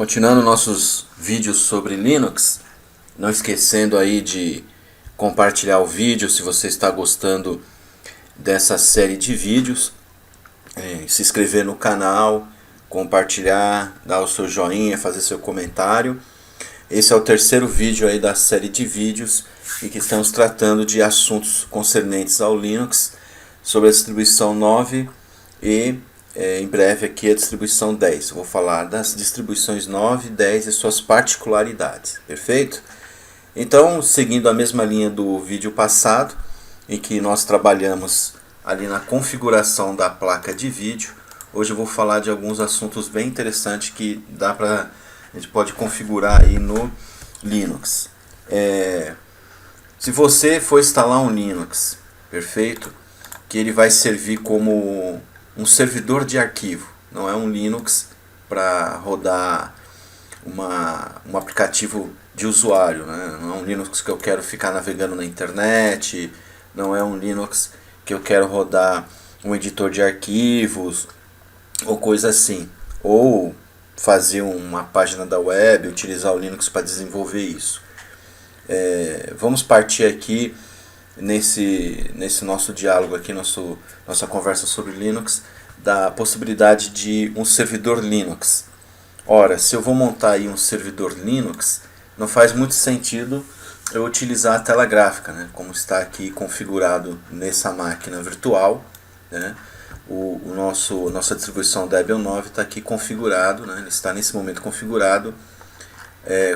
Continuando nossos vídeos sobre Linux, não esquecendo aí de compartilhar o vídeo se você está gostando dessa série de vídeos, se inscrever no canal, compartilhar, dar o seu joinha, fazer seu comentário. Esse é o terceiro vídeo aí da série de vídeos e que estamos tratando de assuntos concernentes ao Linux, sobre a distribuição 9 e em breve aqui a distribuição 10. Eu vou falar das distribuições 9 e 10 e suas particularidades, perfeito? Então, seguindo a mesma linha do vídeo passado, em que nós trabalhamos ali na configuração da placa de vídeo, hoje eu vou falar de alguns assuntos bem interessantes que a gente pode configurar aí no Linux. Se você for instalar um Linux, perfeito, que ele vai servir como um servidor de arquivo, não é um Linux para rodar um aplicativo de usuário, né? Não é um Linux que eu quero ficar navegando na internet, não é um Linux que eu quero rodar um editor de arquivos ou coisa assim, ou fazer uma página da web, utilizar o Linux para desenvolver isso. Vamos partir aqui nesse nosso diálogo aqui, nossa conversa sobre Linux, da possibilidade de um servidor Linux. Ora, se eu vou montar aí um servidor Linux, não faz muito sentido eu utilizar a tela gráfica, né, como está aqui configurado nessa máquina virtual, né. Nossa distribuição Debian 9 está aqui configurado, né, ele está nesse momento configurado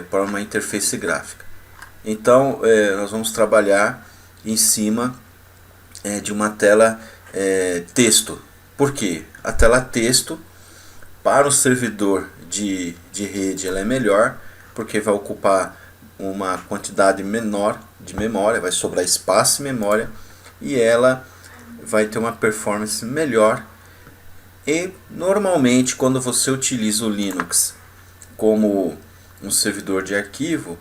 para uma interface gráfica. Então nós vamos trabalhar em cima de uma tela texto. Por quê? A tela texto para o servidor de rede ela é melhor, porque vai ocupar uma quantidade menor de memória, vai sobrar espaço e memória, e ela vai ter uma performance melhor. E normalmente quando você utiliza o Linux como um servidor de arquivo,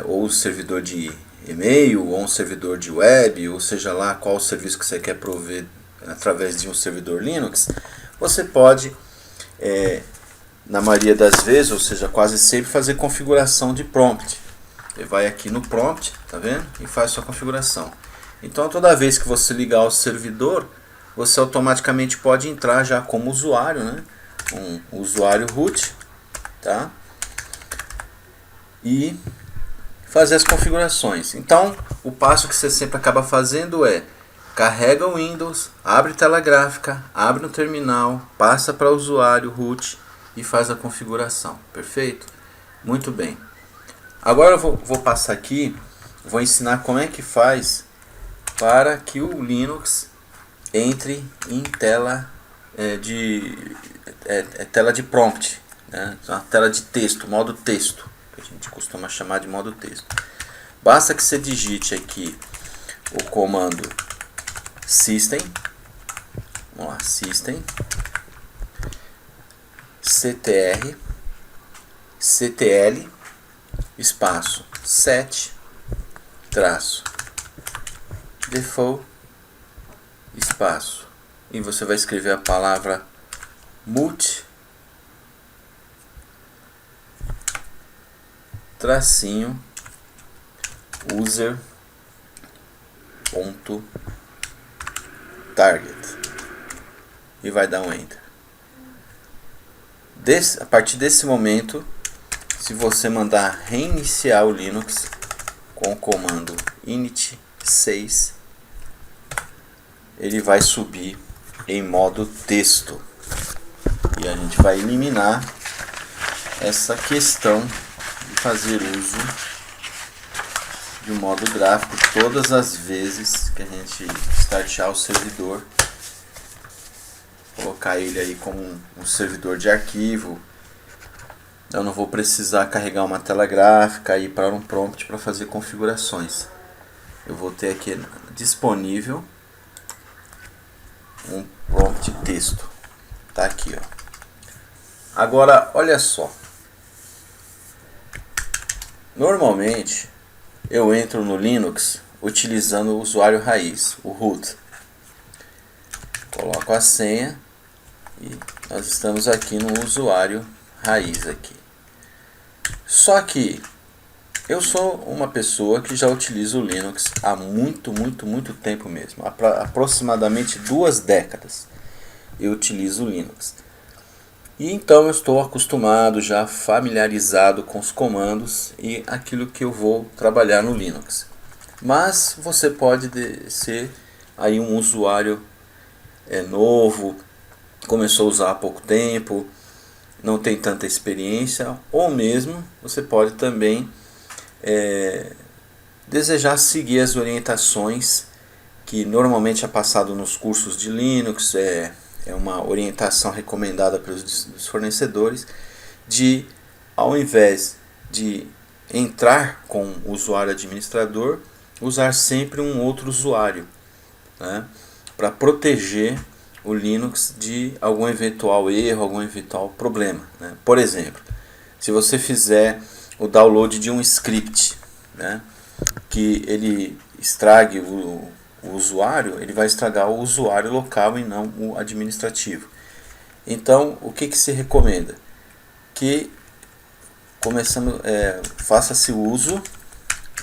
ou um servidor de e-mail, ou um servidor de web, ou seja lá qual o serviço que você quer prover através de um servidor Linux, você pode, na maioria das vezes, ou seja, quase sempre, fazer configuração de prompt. Você vai aqui no prompt, tá vendo? E faz sua configuração. Então toda vez que você ligar o servidor, você automaticamente pode entrar já como usuário, né? Um usuário root, tá? E fazer as configurações. Então o passo que você sempre acaba fazendo é: carrega o Windows, abre tela gráfica, abre no terminal, passa para o usuário root e faz a configuração. Perfeito? Muito bem. Agora eu vou passar aqui, vou ensinar como é que faz para que o Linux entre em tela tela de prompt, né? Uma tela de texto, modo texto, que a gente costuma chamar de modo texto. Basta que você digite aqui o comando system, vamos lá, system ctr ctl espaço set traço default espaço, e você vai escrever a palavra multi tracinho user ponto target e vai dar um enter. A partir desse momento, se você mandar reiniciar o Linux com o comando init 6, ele vai subir em modo texto, e a gente vai eliminar essa questão de fazer uso de um modo gráfico todas as vezes que a gente startar o servidor, colocar ele aí como um servidor de arquivo. Eu não vou precisar carregar uma tela gráfica e ir para um prompt para fazer configurações. Eu vou ter aqui disponível um prompt texto. Tá aqui, ó. Agora, olha só. Normalmente eu entro no Linux utilizando o usuário raiz, o root. Coloco a senha e nós estamos aqui no usuário raiz aqui. Só que eu sou uma pessoa que já utiliza o Linux há muito tempo mesmo. Aproximadamente 2 décadas eu utilizo o Linux. E então eu estou acostumado, já familiarizado com os comandos e aquilo que eu vou trabalhar no Linux. Mas você pode ser aí um usuário novo, começou a usar há pouco tempo, não tem tanta experiência, ou mesmo você pode também desejar seguir as orientações que normalmente é passado nos cursos de Linux, é uma orientação recomendada pelos fornecedores, de ao invés de entrar com o usuário administrador, usar sempre um outro usuário, né, para proteger o Linux de algum eventual erro, algum eventual problema, né. Por exemplo, se você fizer o download de um script, né, que ele estrague o usuário, ele vai estragar o usuário local e não o administrativo. Então, o que se recomenda? Que faça-se uso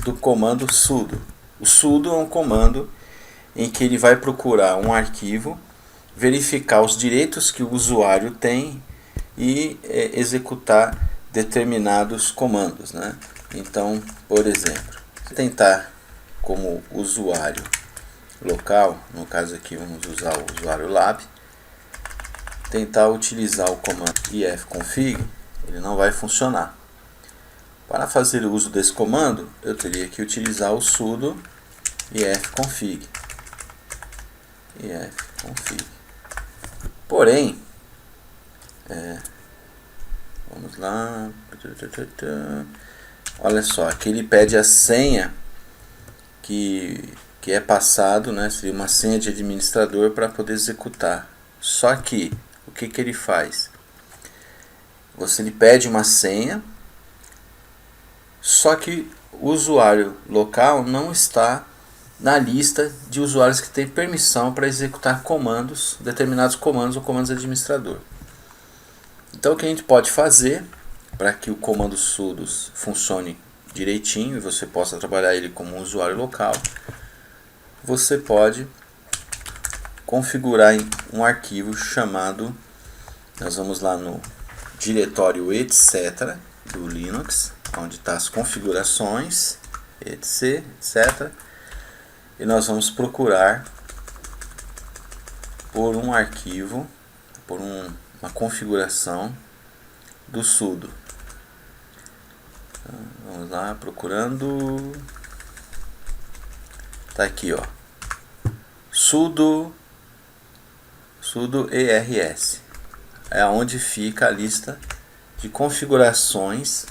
do comando sudo. O sudo é um comando em que ele vai procurar um arquivo, verificar os direitos que o usuário tem e executar determinados comandos, né? Então, por exemplo, tentar como usuário local, no caso aqui vamos usar o usuário lab, tentar utilizar o comando ifconfig, ele não vai funcionar. Para fazer o uso desse comando, eu teria que utilizar o sudo ifconfig. Porém, vamos lá, olha só, aqui ele pede a senha que é passado, né, seria uma senha de administrador para poder executar. Só que, o que ele faz? Você lhe pede uma senha, só que o usuário local não está na lista de usuários que tem permissão para executar comandos, determinados comandos ou comandos administrador. Então o que a gente pode fazer para que o comando sudo funcione direitinho e você possa trabalhar ele como um usuário local, você pode configurar um arquivo chamado, nós vamos lá no diretório etc do Linux, onde está as configurações, etc. E nós vamos procurar por um arquivo, por uma configuração do sudo. Então, vamos lá, procurando. Tá aqui, ó. Sudo ers. É onde fica a lista de configurações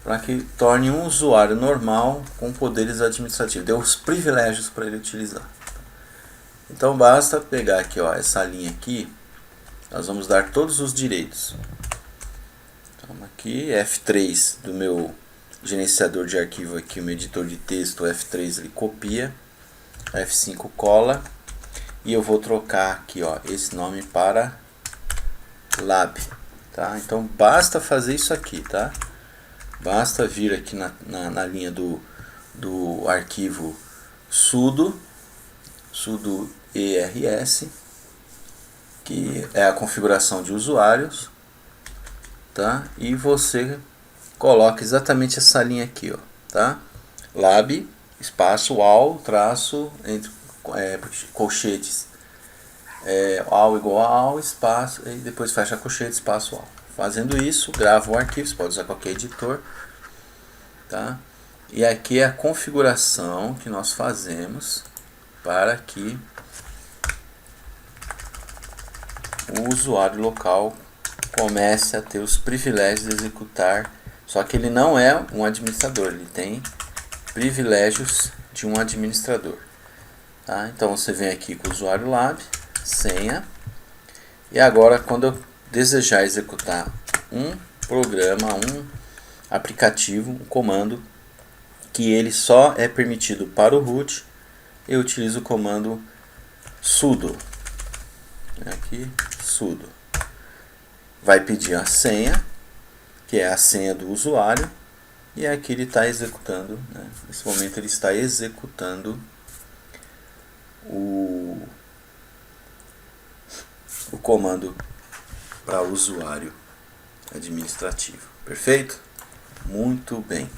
para que torne um usuário normal com poderes administrativos. Deu os privilégios para ele utilizar. Então basta pegar aqui, ó, essa linha aqui. Nós vamos dar todos os direitos. Então aqui F3 do meu gerenciador de arquivo aqui, o meu editor de texto, F3 ele copia, F5 cola e eu vou trocar aqui, ó, esse nome para lab, tá? Então basta fazer isso aqui, tá? Basta vir aqui na linha do arquivo sudo ers, que é a configuração de usuários, tá? E você coloca exatamente essa linha aqui, ó, tá? Lab, espaço, all, traço, entre colchetes, all igual a all, espaço, e depois fecha colchete, espaço, all. Fazendo isso, grava o arquivo, você pode usar qualquer editor, tá? E aqui é a configuração que nós fazemos para que o usuário local comece a ter os privilégios de executar, só que ele não é um administrador, ele tem privilégios de um administrador, tá? Então você vem aqui com o usuário lab, senha, e agora quando eu desejar executar um programa, um aplicativo, um comando que ele só é permitido para o root, eu utilizo o comando sudo. Aqui, sudo. vai pedir a senha, que é a senha do usuário, e aqui ele está executando, né? Nesse momento ele está executando o comando para o usuário administrativo. Perfeito? Muito bem.